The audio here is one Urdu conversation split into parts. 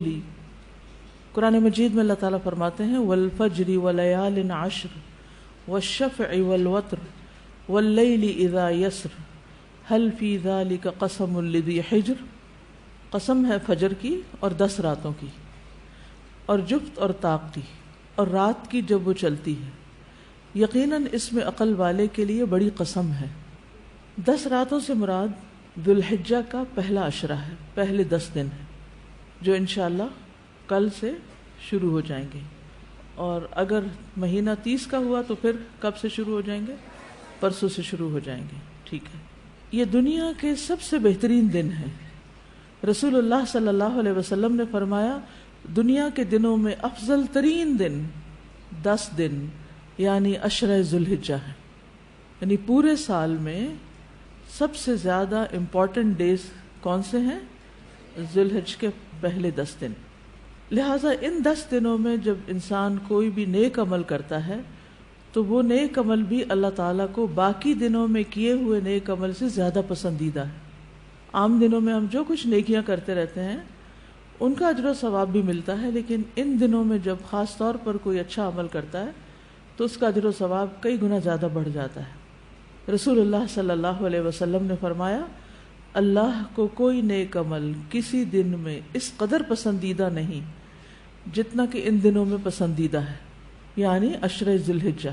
لی قرآن مجید میں اللہ تعالیٰ فرماتے ہیں والفجر وليال عشر والشفع والوتر واللیل اذا یسر هل فی ذلک قسم لذی حجر. قسم ہے فجر کی اور 10 راتوں کی اور جفت اور طاق کی اور رات کی جب وہ چلتی ہے، یقیناً اس میں عقل والے کے لیے بڑی قسم ہے. 10 راتوں سے مراد ذوالحجہ کا پہلا عشرہ ہے، پہلے 10 دن ہیں جو انشاءاللہ کل سے شروع ہو جائیں گے. اور اگر مہینہ 30 کا ہوا تو پھر کب سے شروع ہو جائیں گے؟ پرسوں سے شروع ہو جائیں گے. ٹھیک ہے، یہ دنیا کے سب سے بہترین دن ہیں. رسول اللہ صلی اللہ علیہ وسلم نے فرمایا دنیا کے دنوں میں افضل ترین دن 10 دن یعنی عشرہ ذوالحجہ ہے. یعنی پورے سال میں سب سے زیادہ امپورٹنٹ ڈیز کون سے ہیں؟ ذوالحج کے پہلے 10 دن. لہٰذا ان 10 دنوں میں جب انسان کوئی بھی نیک عمل کرتا ہے تو وہ نیک عمل بھی اللہ تعالیٰ کو باقی دنوں میں کیے ہوئے نیک عمل سے زیادہ پسندیدہ ہے. عام دنوں میں ہم جو کچھ نیکیاں کرتے رہتے ہیں ان کا اجر و ثواب بھی ملتا ہے، لیکن ان دنوں میں جب خاص طور پر کوئی اچھا عمل کرتا ہے تو اس کا اجر و ثواب کئی گنا زیادہ بڑھ جاتا ہے. رسول اللہ صلی اللہ علیہ وسلم نے فرمایا اللہ کو کوئی نیک عمل کسی دن میں اس قدر پسندیدہ نہیں جتنا کہ ان دنوں میں پسندیدہ ہے، یعنی عشرہ ذوالحجہ.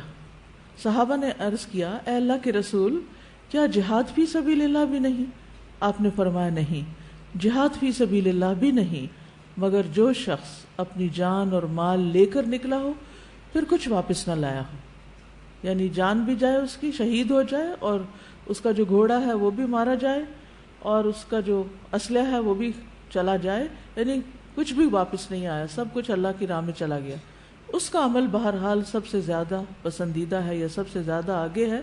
صحابہ نے عرض کیا اے اللہ کے رسول، کیا جہاد فی سبیل اللہ بھی نہیں؟ آپ نے فرمایا نہیں، جہاد فی سبیل اللہ بھی نہیں، مگر جو شخص اپنی جان اور مال لے کر نکلا ہو پھر کچھ واپس نہ لایا ہو. یعنی جان بھی جائے، اس کی شہید ہو جائے، اور اس کا جو گھوڑا ہے وہ بھی مارا جائے، اور اس کا جو اسلحہ ہے وہ بھی چلا جائے، یعنی کچھ بھی واپس نہیں آیا، سب کچھ اللہ کی راہ میں چلا گیا. اس کا عمل بہرحال سب سے زیادہ پسندیدہ ہے یا سب سے زیادہ آگے ہے.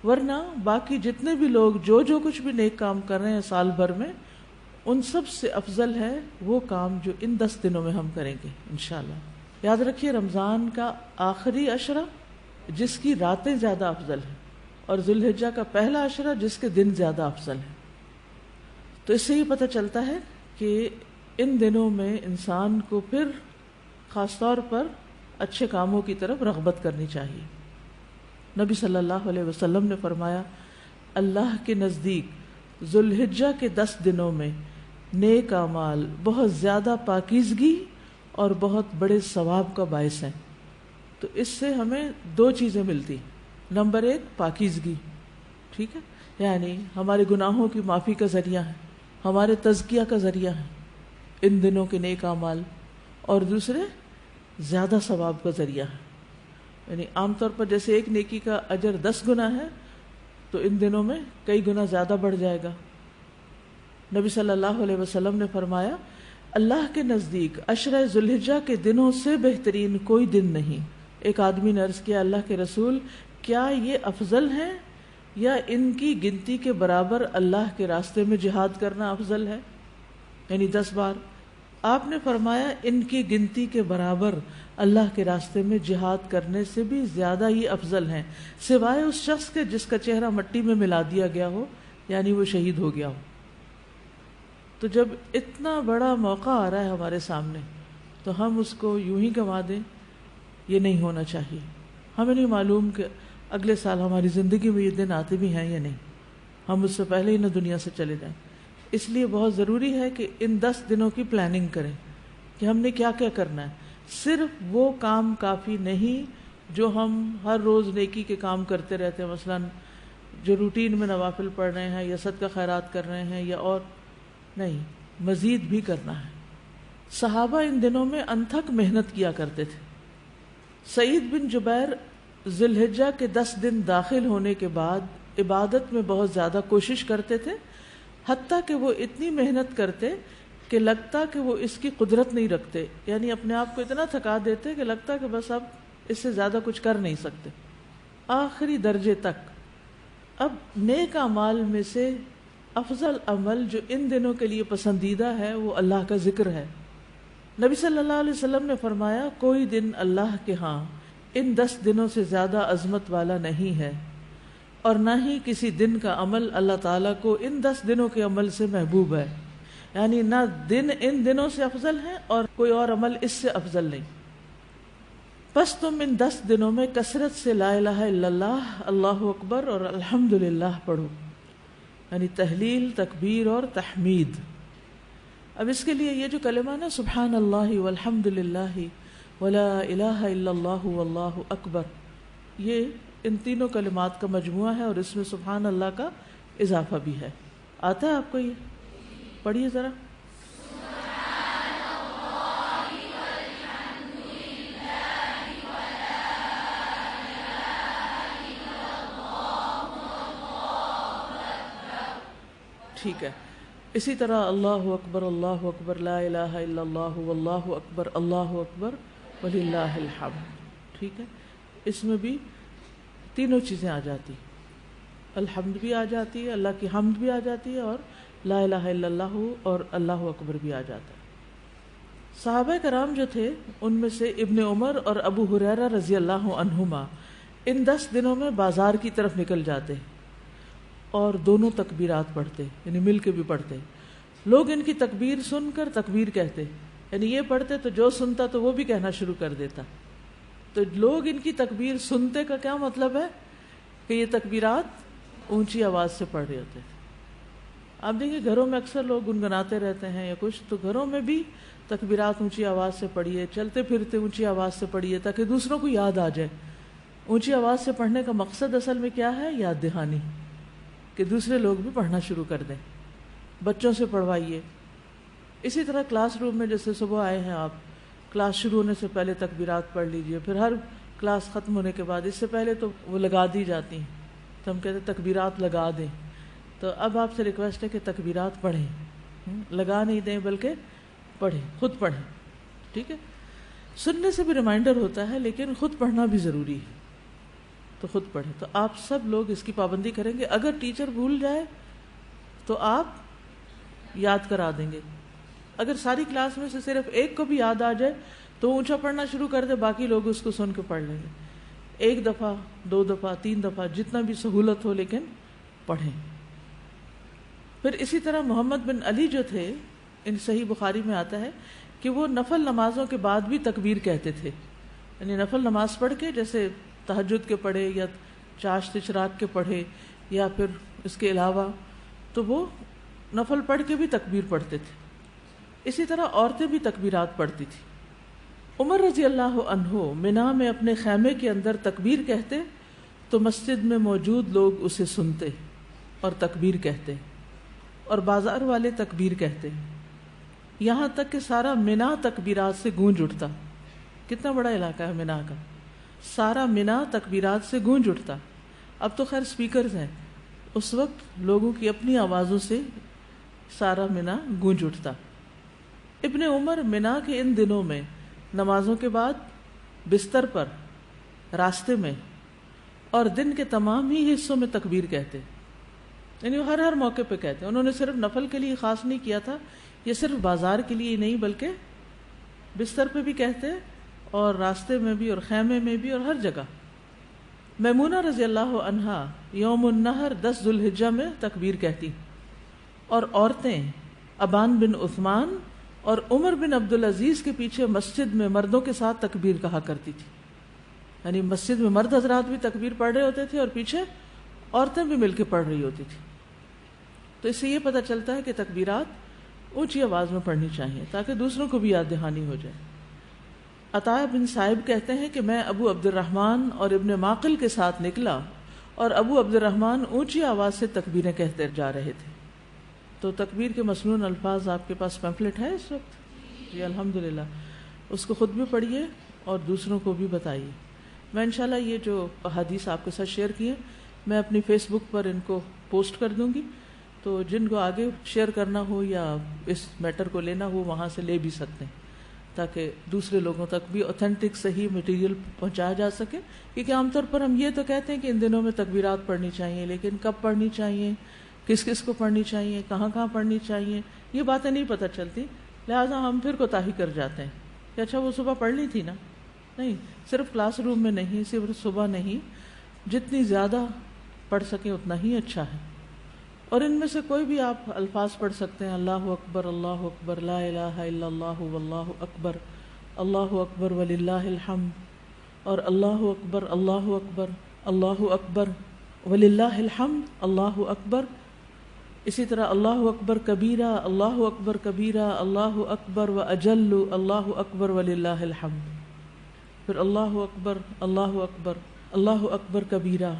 ورنہ باقی جتنے بھی لوگ جو کچھ بھی نیک کام کر رہے ہیں سال بھر میں، ان سب سے افضل ہے وہ کام جو ان 10 دنوں میں ہم کریں گے انشاءاللہ. یاد رکھیے رمضان کا آخری عشرہ جس کی راتیں زیادہ افضل ہیں، اور ذوالحجہ کا پہلا عشرہ جس کے دن زیادہ افضل ہیں. تو اس سے یہ پتہ چلتا ہے کہ ان دنوں میں انسان کو پھر خاص طور پر اچھے کاموں کی طرف رغبت کرنی چاہیے. نبی صلی اللہ علیہ وسلم نے فرمایا اللہ کے نزدیک ذوالحجہ کے 10 دنوں میں نیک اعمال بہت زیادہ پاکیزگی اور بہت بڑے ثواب کا باعث ہیں. تو اس سے ہمیں 2 چیزیں ملتی. نمبر 1 پاکیزگی، ٹھیک ہے، یعنی ہمارے گناہوں کی معافی کا ذریعہ ہے، ہمارے تزکیہ کا ذریعہ ہے ان دنوں کے نیک اعمال. اور دوسرے زیادہ ثواب کا ذریعہ ہے. یعنی عام طور پر جیسے ایک نیکی کا اجر 10 گنا ہے تو ان دنوں میں کئی گنا زیادہ بڑھ جائے گا. نبی صلی اللہ علیہ وسلم نے فرمایا اللہ کے نزدیک عشرہ ذوالحجہ کے دنوں سے بہترین کوئی دن نہیں. ایک آدمی نے عرض کیا اللہ کے رسول، کیا یہ افضل ہیں یا ان کی گنتی کے برابر اللہ کے راستے میں جہاد کرنا افضل ہے؟ یعنی 10 بار. آپ نے فرمایا ان کی گنتی کے برابر اللہ کے راستے میں جہاد کرنے سے بھی زیادہ ہی افضل ہیں، سوائے اس شخص کے جس کا چہرہ مٹی میں ملا دیا گیا ہو، یعنی وہ شہید ہو گیا ہو. تو جب اتنا بڑا موقع آ رہا ہے ہمارے سامنے تو ہم اس کو یوں ہی گنوا دیں، یہ نہیں ہونا چاہیے. ہمیں نہیں معلوم کہ اگلے سال ہماری زندگی میں یہ دن آتے بھی ہیں یا نہیں، ہم اس سے پہلے ہی نہ دنیا سے چلے جائیں. اس لیے بہت ضروری ہے کہ ان 10 دنوں کی پلاننگ کریں کہ ہم نے کیا کیا کرنا ہے. صرف وہ کام کافی نہیں جو ہم ہر روز نیکی کے کام کرتے رہتے ہیں، مثلا جو روٹین میں نوافل پڑھ رہے ہیں یا صدقہ خیرات کر رہے ہیں یا اور نہیں، مزید بھی کرنا ہے. صحابہ ان دنوں میں انتھک محنت کیا کرتے تھے. سعید بن جبیر ذوالحجہ کے 10 دن داخل ہونے کے بعد عبادت میں بہت زیادہ کوشش کرتے تھے، حتیٰ کہ وہ اتنی محنت کرتے کہ لگتا کہ وہ اس کی قدرت نہیں رکھتے، یعنی اپنے آپ کو اتنا تھکا دیتے کہ لگتا کہ بس اب اس سے زیادہ کچھ کر نہیں سکتے، آخری درجے تک. اب نیک اعمال میں سے افضل عمل جو ان دنوں کے لیے پسندیدہ ہے وہ اللہ کا ذکر ہے. نبی صلی اللہ علیہ وسلم نے فرمایا کوئی دن اللہ کے ہاں ان 10 دنوں سے زیادہ عظمت والا نہیں ہے، اور نہ ہی کسی دن کا عمل اللہ تعالیٰ کو ان 10 دنوں کے عمل سے محبوب ہے. یعنی نہ دن ان دنوں سے افضل ہے اور کوئی اور عمل اس سے افضل نہیں. بس تم ان 10 دنوں میں کثرت سے لا الہ الا اللہ، اللہ اکبر اور الحمدللہ پڑھو، یعنی تحلیل، تکبیر اور تحمید. اب اس کے لیے یہ جو کلمہ نا سبحان اللہ والحمد للہ ولا الہ الا اللہ واللہ اکبر، یہ ان تینوں کلمات کا مجموعہ ہے اور اس میں سبحان اللہ کا اضافہ بھی ہے. آتا ہے آپ کو؟ یہ پڑھیے ذرا. ٹھیک ہے. اسی طرح اللہ اکبر لا الہ الا اللہ واللہ اکبر وللہ الحمد. ٹھیک ہے. اس میں بھی تینوں چیزیں آ جاتی، الحمد بھی آ جاتی ہے، اللہ کی حمد بھی آ جاتی ہے، اور لا الہ الا اللہ اور اللہ اکبر بھی آ جاتا ہے. صحابہ کرام جو تھے ان میں سے ابن عمر اور ابو ہریرہ رضی اللہ عنہما ان 10 دنوں میں بازار کی طرف نکل جاتے اور دونوں تکبیرات پڑھتے، یعنی مل کے بھی پڑھتے. لوگ ان کی تکبیر سن کر تکبیر کہتے، یعنی یہ پڑھتے تو جو سنتا تو وہ بھی کہنا شروع کر دیتا. تو لوگ ان کی تکبیر سنتے کا کیا مطلب ہے کہ یہ تکبیرات اونچی آواز سے پڑھ رہے ہوتے تھے. آپ دیکھیں گھروں میں اکثر لوگ گنگناتے رہتے ہیں یا کچھ، تو گھروں میں بھی تکبیرات اونچی آواز سے پڑھیے، چلتے پھرتے اونچی آواز سے پڑھیے تاکہ دوسروں کو یاد آ جائے. اونچی آواز سے پڑھنے کا مقصد اصل میں کیا ہے؟ یاد دہانی، کہ دوسرے لوگ بھی پڑھنا شروع کر دیں. بچوں سے پڑھوائیے. اسی طرح کلاس روم میں جیسے صبح آئے ہیں آپ، کلاس شروع ہونے سے پہلے تکبیرات پڑھ لیجئے، پھر ہر کلاس ختم ہونے کے بعد، اس سے پہلے تو وہ لگا دی جاتی ہیں تو ہم کہتے ہیں تکبیرات لگا دیں. تو اب آپ سے ریکویسٹ ہے کہ تکبیرات پڑھیں، لگا نہیں دیں بلکہ پڑھیں، خود پڑھیں. ٹھیک ہے. سننے سے بھی ریمائنڈر ہوتا ہے لیکن خود پڑھنا بھی ضروری ہے، تو خود پڑھیں. تو آپ سب لوگ اس کی پابندی کریں گے. اگر ٹیچر بھول جائے تو آپ یاد کرا دیں گے. اگر ساری کلاس میں سے صرف ایک کو بھی یاد آ جائے تو اونچا پڑھنا شروع کر دے، باقی لوگ اس کو سن کے پڑھ لیں گے. 1 دفعہ 2 دفعہ 3 دفعہ جتنا بھی سہولت ہو لیکن پڑھیں. پھر اسی طرح محمد بن علی جو تھے، ان صحیح بخاری میں آتا ہے کہ وہ نفل نمازوں کے بعد بھی تکبیر کہتے تھے. یعنی نفل نماز پڑھ کے، جیسے تہجد کے پڑھے یا چاشت اشراق کے پڑھے یا پھر اس کے علاوہ، تو وہ نفل پڑھ کے بھی تکبیر پڑھتے تھے. اسی طرح عورتیں بھی تکبیرات پڑھتی تھی. عمر رضی اللہ عنہ منا میں اپنے خیمے کے اندر تکبیر کہتے تو مسجد میں موجود لوگ اسے سنتے اور تکبیر کہتے، اور بازار والے تکبیر کہتے، یہاں تک کہ سارا منا تکبیرات سے گونج اٹھتا. کتنا بڑا علاقہ ہے منا کا، سارا منا تکبیرات سے گونج اٹھتا. اب تو خیر سپیکرز ہیں، اس وقت لوگوں کی اپنی آوازوں سے سارا منا گونج اٹھتا. ابن عمر منا کے ان دنوں میں نمازوں کے بعد بستر پر، راستے میں اور دن کے تمام ہی حصوں میں تکبیر کہتے، یعنی وہ ہر موقع پہ کہتے. انہوں نے صرف نفل کے لیے خاص نہیں کیا تھا، یہ صرف بازار کے لیے نہیں بلکہ بستر پہ بھی کہتے اور راستے میں بھی اور خیمے میں بھی اور ہر جگہ. میمونہ رضی اللہ عنہا یوم النحر 10 ذو الحجہ میں تکبیر کہتی، اور عورتیں ابان بن عثمان اور عمر بن عبدالعزیز کے پیچھے مسجد میں مردوں کے ساتھ تکبیر کہا کرتی تھی. یعنی مسجد میں مرد حضرات بھی تکبیر پڑھ رہے ہوتے تھے اور پیچھے عورتیں بھی مل کے پڑھ رہی ہوتی تھی. تو اس سے یہ پتہ چلتا ہے کہ تکبیرات اونچی آواز میں پڑھنی چاہیے تاکہ دوسروں کو بھی یاد دہانی ہو جائے. عطا بن صائب کہتے ہیں کہ میں ابو عبد الرحمن اور ابن معقل کے ساتھ نکلا اور ابو عبد الرحمن اونچی آواز سے تکبیریں کہتے جا رہے تھے. تو تکبیر کے مسنون الفاظ آپ کے پاس پیمفلٹ ہے اس وقت؟ جی الحمدللہ. اس کو خود بھی پڑھیے اور دوسروں کو بھی بتائیے. میں انشاءاللہ یہ جو حدیث آپ کے ساتھ شیئر کی ہے میں اپنی فیس بک پر ان کو پوسٹ کر دوں گی، تو جن کو آگے شیئر کرنا ہو یا اس میٹر کو لینا ہو وہاں سے لے بھی سکتے ہیں تاکہ دوسرے لوگوں تک بھی اوتھینٹک صحیح مٹیریل پہنچایا جا سکے. کیونکہ عام طور پر ہم یہ تو کہتے ہیں کہ ان دنوں میں تکبیرات پڑھنی چاہیے، لیکن کب پڑھنی چاہیے، کس کس کو پڑھنی چاہیے، کہاں کہاں پڑھنی چاہیے، یہ باتیں نہیں پتہ چلتی. لہٰذا ہم پھر کوتاہی کر جاتے ہیں کہ اچھا وہ صبح پڑھ لی تھی نا. نہیں، صرف کلاس روم میں نہیں، صرف صبح نہیں، جتنی زیادہ پڑھ سکیں اتنا ہی اچھا ہے. اور ان میں سے کوئی بھی آپ الفاظ پڑھ سکتے ہیں، اللہ اکبر لا الہ الا اللہ واللہ اکبر، اللہ اکبر وللہ الحمد، اور اللہ اکبر اللہ اکبر وللہ الحمد، اللہ اکبر. اسی طرح اللہ اکبر کبیرہ، اللہ اکبر و اجل، اللہ اکبر وللہ الحمد. پھر اللہ اکبر اللہ اکبر کبیرہ.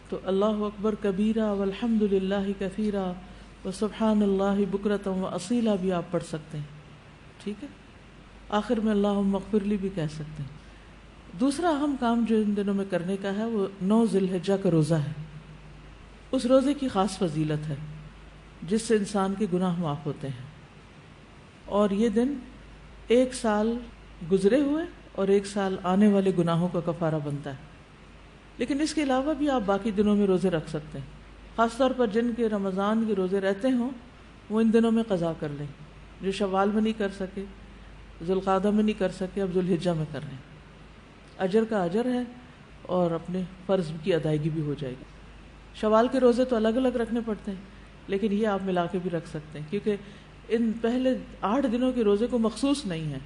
تو اللہ اکبر کبیرہ والحمد للہ کثیرہ وسبحان اللہ بکرۃ واصیلا بھی آپ پڑھ سکتے ہیں. ٹھیک ہے، آخر میں اللہم اغفر لی بھی کہہ سکتے ہیں. دوسرا اہم کام جو ان دنوں میں کرنے کا ہے وہ 9 ذی الحجہ کا روزہ ہے. اس روزے کی خاص فضیلت ہے جس سے انسان کے گناہ معاف ہوتے ہیں، اور یہ دن 1 سال گزرے ہوئے اور 1 سال آنے والے گناہوں کا کفارہ بنتا ہے. لیکن اس کے علاوہ بھی آپ باقی دنوں میں روزے رکھ سکتے ہیں. خاص طور پر جن کے رمضان کے روزے رہتے ہوں وہ ان دنوں میں قضا کر لیں. جو شوال میں نہیں کر سکے، ذوالقعدہ میں نہیں کر سکے، اب ذوالحجہ میں کر لیں. اجر کا اجر ہے اور اپنے فرض کی ادائیگی بھی ہو جائے گی. شوال کے روزے تو الگ الگ رکھنے پڑتے ہیں، لیکن یہ آپ ملا کے بھی رکھ سکتے ہیں، کیونکہ ان پہلے 8 دنوں کے روزے کو مخصوص نہیں ہے.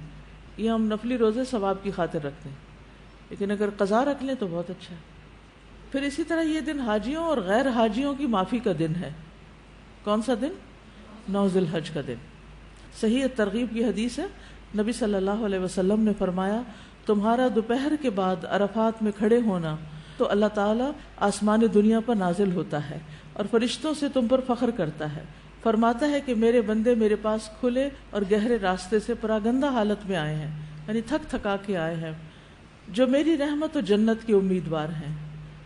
یہ ہم نفلی روزے ثواب کی خاطر رکھتے ہیں، لیکن اگر قضا رکھ لیں تو بہت اچھا ہے. پھر اسی طرح یہ دن حاجیوں اور غیر حاجیوں کی معافی کا دن ہے. کون سا دن؟ 9 ذی الحج کا دن. صحیح ترغیب کی حدیث ہے، نبی صلی اللہ علیہ وسلم نے فرمایا، تمہارا دوپہر کے بعد عرفات میں کھڑے ہونا تو اللہ تعالیٰ آسمان دنیا پر نازل ہوتا ہے اور فرشتوں سے تم پر فخر کرتا ہے. فرماتا ہے کہ میرے بندے میرے پاس کھلے اور گہرے راستے سے پراگندہ حالت میں آئے ہیں، یعنی تھک تھکا کے آئے ہیں، جو میری رحمت و جنت کے امیدوار ہیں.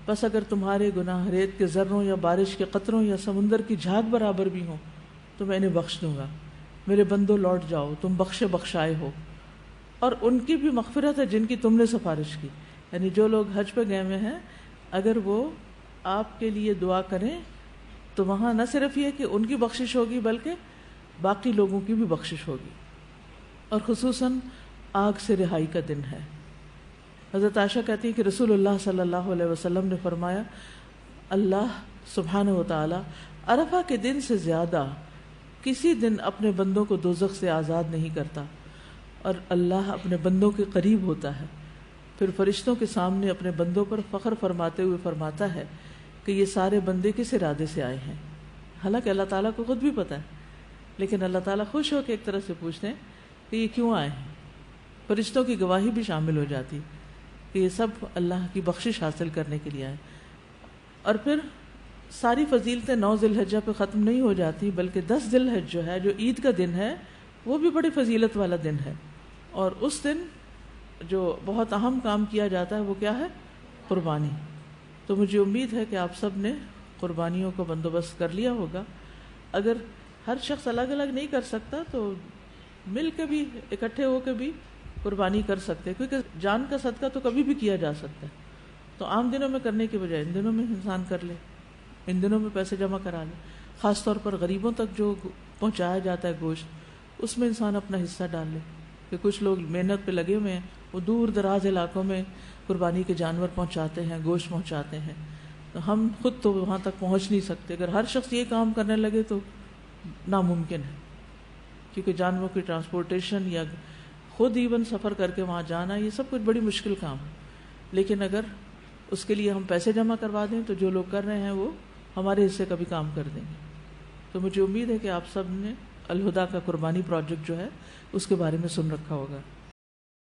بس اگر تمہارے گناہ ریت کے ذروں یا بارش کے قطروں یا سمندر کی جھاگ برابر بھی ہوں تو میں انہیں بخش دوں گا. میرے بندوں لوٹ جاؤ، تم بخشے بخشائے ہو. اور ان کی بھی مغفرت ہے جن کی تم نے سفارش کی. یعنی جو لوگ حج پہ گئے ہوئے ہیں، اگر وہ آپ کے لیے دعا کریں تو وہاں نہ صرف یہ کہ ان کی بخشش ہوگی بلکہ باقی لوگوں کی بھی بخشش ہوگی. اور خصوصاً آگ سے رہائی کا دن ہے. حضرت عائشہ کہتی ہے کہ رسول اللہ صلی اللہ علیہ وسلم نے فرمایا، اللہ سبحانہ و تعالی عرفہ کے دن سے زیادہ کسی دن اپنے بندوں کو دوزخ سے آزاد نہیں کرتا، اور اللہ اپنے بندوں کے قریب ہوتا ہے. پھر فرشتوں کے سامنے اپنے بندوں پر فخر فرماتے ہوئے فرماتا ہے کہ یہ سارے بندے کس ارادے سے آئے ہیں. حالانکہ اللہ تعالیٰ کو خود بھی پتہ ہے، لیکن اللہ تعالیٰ خوش ہو کے ایک طرح سے پوچھتے ہیں کہ یہ کیوں آئے ہیں. فرشتوں کی گواہی بھی شامل ہو جاتی کہ یہ سب اللہ کی بخشش حاصل کرنے کے لیے آئے. اور پھر ساری فضیلتیں 9 ذی الحجہ پہ ختم نہیں ہو جاتی، بلکہ 10 ذی الحجہ جو ہے، جو عید کا دن ہے، وہ بھی بڑی فضیلت والا دن ہے. اور اس دن جو بہت اہم کام کیا جاتا ہے وہ کیا ہے؟ قربانی. تو مجھے امید ہے کہ آپ سب نے قربانیوں کا بندوبست کر لیا ہوگا. اگر ہر شخص الگ الگ نہیں کر سکتا تو مل کے بھی، اکٹھے ہو کے بھی قربانی کر سکتے ہیں، کیونکہ جان کا صدقہ تو کبھی بھی کیا جا سکتا ہے. تو عام دنوں میں کرنے کے بجائے ان دنوں میں انسان کر لے، ان دنوں میں پیسے جمع کرا لے. خاص طور پر غریبوں تک جو پہنچایا جاتا ہے گوشت، اس میں انسان اپنا حصہ ڈال لے. کہ کچھ لوگ محنت پہ لگے ہوئے ہیں، وہ دور دراز علاقوں میں قربانی کے جانور پہنچاتے ہیں، گوشت پہنچاتے ہیں. تو ہم خود تو وہاں تک پہنچ نہیں سکتے. اگر ہر شخص یہ کام کرنے لگے تو ناممکن ہے، کیونکہ جانوروں کی ٹرانسپورٹیشن یا خود ایون سفر کر کے وہاں جانا، یہ سب کچھ بڑی مشکل کام ہے. لیکن اگر اس کے لیے ہم پیسے جمع کروا دیں تو جو لوگ کر رہے ہیں وہ ہمارے حصے کا بھی کام کر دیں گے. تو مجھے امید ہے کہ آپ سب نے الہدا کا قربانی پروجیکٹ جو ہے اس کے بارے میں سن رکھا ہوگا.